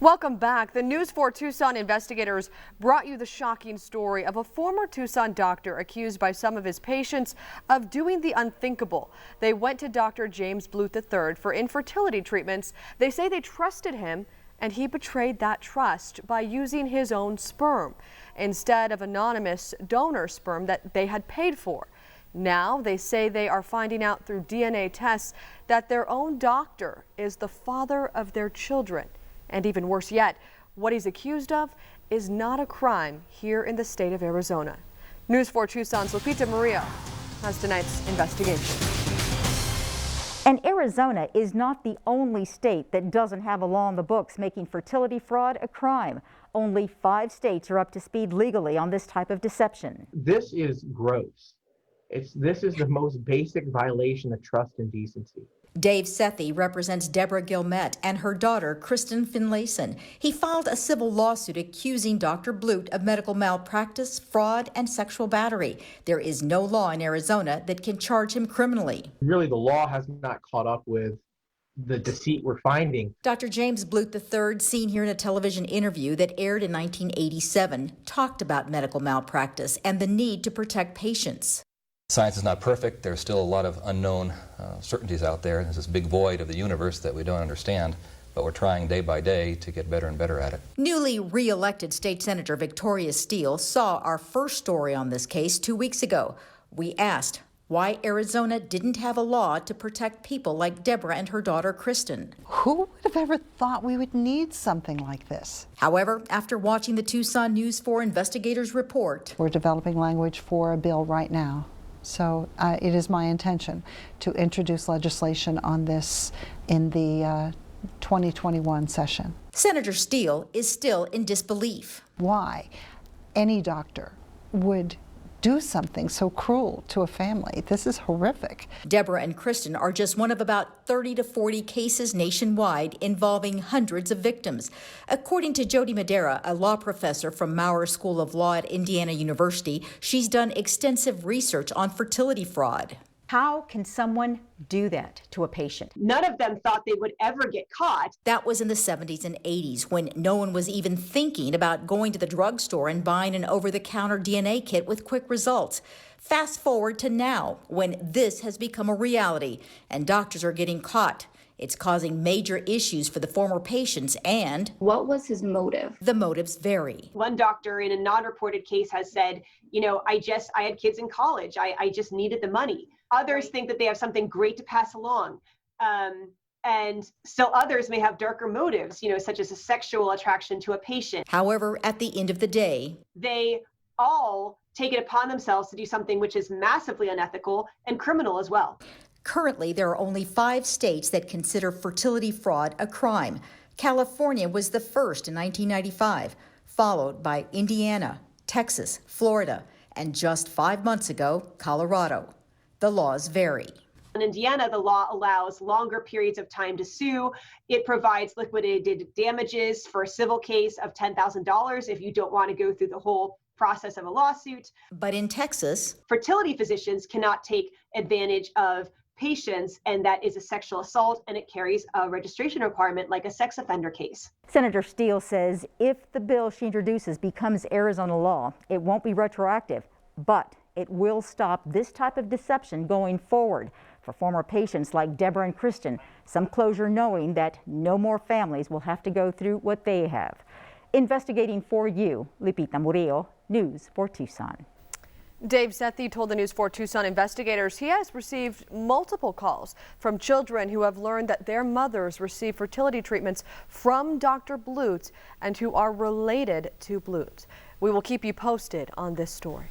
Welcome back. The News 4 Tucson investigators brought you the shocking story of a former Tucson doctor accused by some of his patients of doing the unthinkable. They went to Dr. James Bluth III for infertility treatments. They say they trusted him, and he betrayed that trust by using his own sperm instead of anonymous donor sperm that they had paid for. Now they say they are finding out through DNA tests that their own doctor is the father of their children. And even worse yet, what he's accused of is not a crime here in the state of Arizona. News 4 Tucson's Lupita Murillo has tonight's investigation. And Arizona is not the only state that doesn't have a law on the books making fertility fraud a crime. Only 5 states are up to speed legally on this type of deception. This is gross. This is the most basic violation of trust and decency. Dave Sethi represents Deborah Gilmet and her daughter, Kristen Finlayson. He filed a civil lawsuit accusing Dr. Bluth of medical malpractice, fraud, and sexual battery. There is no law in Arizona that can charge him criminally. Really, the law has not caught up with the deceit we're finding. Dr. James Bluth III, seen here in a television interview that aired in 1987, talked about medical malpractice and the need to protect patients. Science is not perfect. There's still a lot of unknown certainties out there. There's this big void of the universe that we don't understand, but we're trying day by day to get better and better at it. Newly re-elected State Senator Victoria Steele saw our first story on this case 2 weeks ago. We asked why Arizona didn't have a law to protect people like Deborah and her daughter Kristen. Who would have ever thought we would need something like this? However, after watching the Tucson News 4 investigators report, we're developing language for a bill right now. So it is my intention to introduce legislation on this in the 2021 session. Senator Steele is still in disbelief. Why any doctor would do something so cruel to a family. This is horrific. Deborah and Kristen are just one of about 30 to 40 cases nationwide involving hundreds of victims. According to Jody Madera, a law professor from Maurer School of Law at Indiana University, she's done extensive research on fertility fraud. How can someone do that to a patient? None of them thought they would ever get caught. That was in the 70s and 80s when no one was even thinking about going to the drugstore and buying an over-the-counter DNA kit with quick results. Fast forward to now, when this has become a reality and doctors are getting caught. It's causing major issues for the former patients. And what was his motive? The motives vary. One doctor in a non-reported case has said, I had kids in college. I just needed the money. Others think that they have something great to pass along. And still others may have darker motives, such as a sexual attraction to a patient. However, at the end of the day, they all take it upon themselves to do something which is massively unethical and criminal as well. Currently, there are only 5 states that consider fertility fraud a crime. California was the first in 1995, followed by Indiana, Texas, Florida, and just 5 months ago, Colorado. The laws vary. In Indiana, the law allows longer periods of time to sue. It provides liquidated damages for a civil case of $10,000 if you don't want to go through the whole process of a lawsuit. But in Texas, fertility physicians cannot take advantage of patients, and that is a sexual assault, and it carries a registration requirement like a sex offender case. Senator Steele says if the bill she introduces becomes Arizona law, it won't be retroactive, but it will stop this type of deception going forward. For former patients like Deborah and Kristen, some closure knowing that no more families will have to go through what they have. Investigating for you, Lupita Murillo, News 4 Tucson. Dave Sethi told the News 4 Tucson investigators he has received multiple calls from children who have learned that their mothers receive fertility treatments from Dr. Bluth and who are related to Bluth. We will keep you posted on this story.